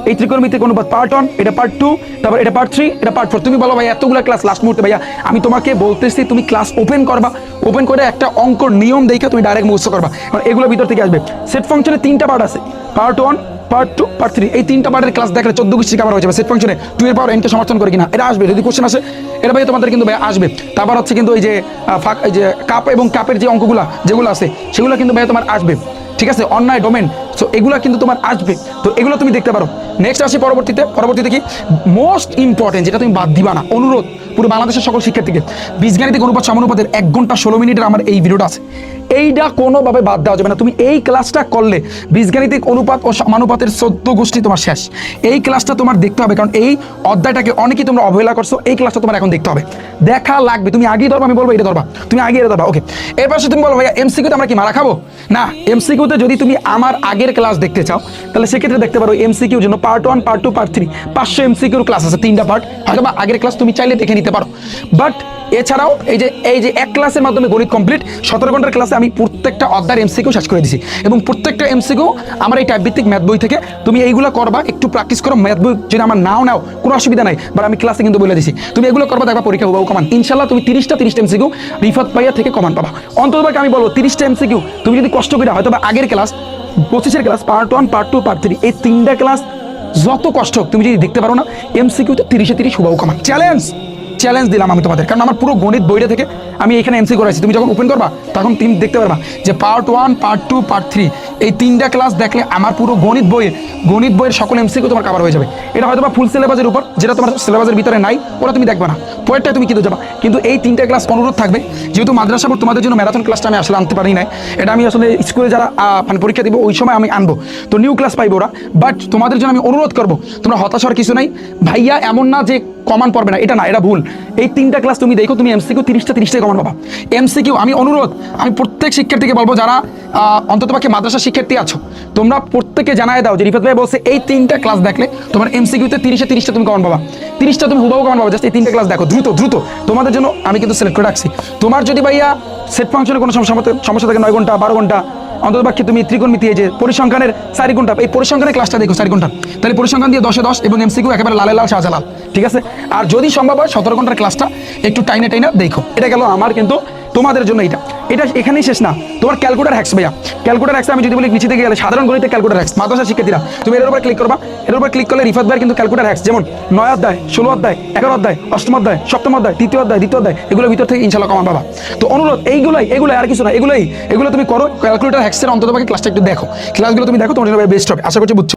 এই ত্রিকোণমিতিক অনুপাত পার্ট 1, এটা পার্ট 2, তারপর এটা পার্ট 3, এটা পার্ট 4। তুমি বলো ভাই এতগুলো ক্লাস লাস্ট মুহূর্তে, ভাইয়া আমি তোমাকে বলতেছি তুমি ক্লাস ওপেন করবা, ওপেন করে একটা অঙ্কর নিয়ম দেখে তুমি ডাইরেক্ট মুখস্থ করবা, কারণ এগুলো ভিতর থেকে আসবে। সেট ফাংশনে 3টা পার্ট আছে, পার্ট 1, পার্ট 2, পার্ট 3। এই 3টা পার্টের ক্লাস দেখলে 14 গোষ্ঠী কাভার হয়ে যাবে। সেট ফাংশনে 2 এর পাওয়ার n কে সমর্থন করে কিনা এটা আসবে, যদি কোশ্চেন আসে এটা ভাই তোমাদের কিন্তু ভাই আসবে। তারপর হচ্ছে কিন্তু এই যে এই যে কাপ এবং কাপের যে অঙ্কগুলো যেগুলো আছে সেগুলো কিন্তু ভাই তোমার আসবে, ঠিক আছে, অন্যায় ডোমেন। সো এগুলো কিন্তু তোমার আসবে, তো এগুলো তুমি দেখতে পারো। নেক্সট আসি পরবর্তীতে কি মোস্ট ইম্পর্টেন্ট, যেটা তুমি বাদ দিবা না, অনুরোধ পুরো বাংলাদেশের সকল শিক্ষার্থীকে, বীজগাণিতিক অনুপাত সমানুপাতের 1 ঘন্টা 16 মিনিটের আমার এই ভিডিওটা আছে, এইটা কোনোভাবে বাদ দেওয়া যাবে না। তুমি এই ক্লাসটা করলে বীজগাণিতিক অনুপাত ও সমানুপাতের 14 গোষ্ঠী তোমার শেষ। এই ক্লাসটা তোমার দেখতে হবে, কারণ এই অধ্যায়টাকে অনেকেই তোমরা অবহেলা করছো, এই ক্লাসটা তোমার এখন দেখতে হবে, দেখা লাগবে। তুমি আগেই ধরবা, আমি বলবো এটা ধরবা, তুমি আগে এটা ধরবা, ওকে। এরপর তুমি বলো ভাইয়া এমসিকিউতে আমরা কি মারা খাবো না? এমসিকিউতে যদি তুমি আমার আগের ক্লাস দেখতে চাও তাহলে সেক্ষেত্রে দেখতে পারো এমসিকিউর জন্য পার্ট 1, পার্ট 2, পার্ট 3 500 এমসিকিউর ক্লাস আছে, 3টা পার্ট, হয়তো বা আগের ক্লাস তুমি চাইলে দেখে নিতে পারো। বাট এছাড়াও এই যে এক ক্লাসের মাধ্যমে গণিত কমপ্লিট 17 ঘন্টার ক্লাসে আমি প্রত্যেকটা অধ্যায়ের এমসিকিউ শেষ করে দিছি, এবং প্রত্যেকটা এমসিকিউ আমার এই টাইপ ভিত্তিক ম্যাথ বই থেকে। তুমি এইগুলো করবা, একটু প্র্যাকটিস করো, ম্যাথ বই যদি আমার নাও কোনো অসুবিধা নাই, বাট আমি ক্লাসে কিন্তু বলে দিছি তুমি এগুলো করবা, দেখবা পরীক্ষা হুবাহু কমান ইনশাল্লাহ। তুমি 30টা এমসিকিউ রিফাত ভাইয়া থেকে কমান পাবা অন্ততপক্ষে। আমি বলবো 30টা এমসিকিউ তুমি যদি কষ্ট করে হয়তো বা আগের ক্লাস 25-এর ক্লাস পার্ট 1, পার্ট 2, পার্ট 3 এই 3টা ক্লাস যত কষ্ট হোক তুমি যদি দেখতে পারো না, এমসিকিউতে 30-এ 30 হুবাহু কমান। চ্যালেঞ্জ দিলাম আমি তোমাদের, কারণ আমার পুরো গণিত বইটা থেকে আমি এখানে এমসি করাইছি। তুমি যখন ওপেন করবা তখন তুমি দেখতে পারবা যে পার্ট 1, পার্ট 2, পার্ট 3 এই 3টা ক্লাস দেখলে আমার পুরো গণিত বইয়ের সকল এমসিকিউ তোমার কভার হয়ে যাবে। এটা হয়তো বা ফুল সিলেবাসের উপর, যেটা তোমার সিলেবাসের ভিতরে নাই ওরা তুমি দেখবা না, পরেরটা তুমি কিন্তু যাবা। কিন্তু এই 3টা ক্লাস অনুরোধ থাকবে, যেহেতু মাদ্রাসা বোর্ড তোমাদের জন্য ম্যারাথন ক্লাসটা আমি আসলে আনতে পারি নাই, এটা আমি আসলে স্কুলে যারা মানে পরীক্ষা দিব ওই সময় আমি আনবো, তো নিউ ক্লাস পাইবো ওরা। বাট তোমাদের জন্য আমি অনুরোধ করবো, তোমরা হতাশ হওয়ার কিছু নাই ভাইয়া, এমন না যে কমান পড়বে না, এটা না, এটা ভুল। এই 3টা ক্লাস তুমি দেখো, তুমি এমসিকিউ 30টাই কমান পাবা। এমসিকিউ আমি অনুরোধ, আমি প্রত্যেক শিক্ষার্থীকে বলবো যারা অন্ততপক্ষে মাদ্রাসা শিক্ষার্থী আছো, তোমরা প্রত্যেকে জানায় দাও যে রিফাত ভাই বলছে এই 3টা ক্লাস দেখলে তোমার এমসিকিউতে 30টা তুমি কমান পাবা, 30টা তুমি হুবাহু কমান পাবা। জাস্ট এই 3টা ক্লাস দেখো, দ্রুত তোমাদের জন্য আমি কিন্তু সিলেক্ট করে রাখছি। তোমার যদি ভাইয়া সেট ফাংশনে কোনো সমস্যা থাকে 9 ঘন্টা 12 ঘন্টা, অন্ততপক্ষে তুমি ত্রিকোণমিতি এই যে পরিসংখ্যানের 4 ঘন্টা, এই পরিসংখ্যানের ক্লাসটা দেখো 4 ঘন্টা, তাহলে পরিসংখ্যান দিয়ে 10-এ 10 এবং এমসিকিউ একেবারে লালে লাল শাহজালাল, ঠিক আছে। আর যদি সম্ভব হয় 17 ঘন্টার ক্লাসটা একটু টাইনা দেখো। এটা গেল আমার কিন্তু তোমাদের জন্য। এটা এখানেই শেষ না, তোমার ক্যালকুলেটর হ্যাক্স ভাইয়া, ক্যালকুলেটর হ্যাক্স আমি যদি বলি নিচে থেকে গেলে সাধারণ গণিতে ক্যালকুলেটর হ্যাক্স, মাদ্রাসা শিক্ষার্থীরা তুমি এর উপর ক্লিক করবা, এর উপর ক্লিক করলে রিফাত ভাইয়ের কিন্তু ক্যালকুলেটর হ্যাক্স, যেমন 9 অধ্যায়, 16 অধ্যায়, 11 অধ্যায়, 8ম অধ্যায়, 7ম অধ্যায়, 3য় অধ্যায়, 2য় অধ্যায়, এগুলোর ভিতর থেকে ইনশাআল্লাহ কমান পাবা। তো অনুরোধ এইগুলোই আর কিছু না, এগুলো তুমি করো, ক্যালকুলেটর হ্যাক্সের অন্ততপক্ষে ক্লাসটা একটু দেখো, ক্লাসগুলো তুমি দেখো, তোমার জন্য বেস্ট হবে, আশা করছি বুঝছো।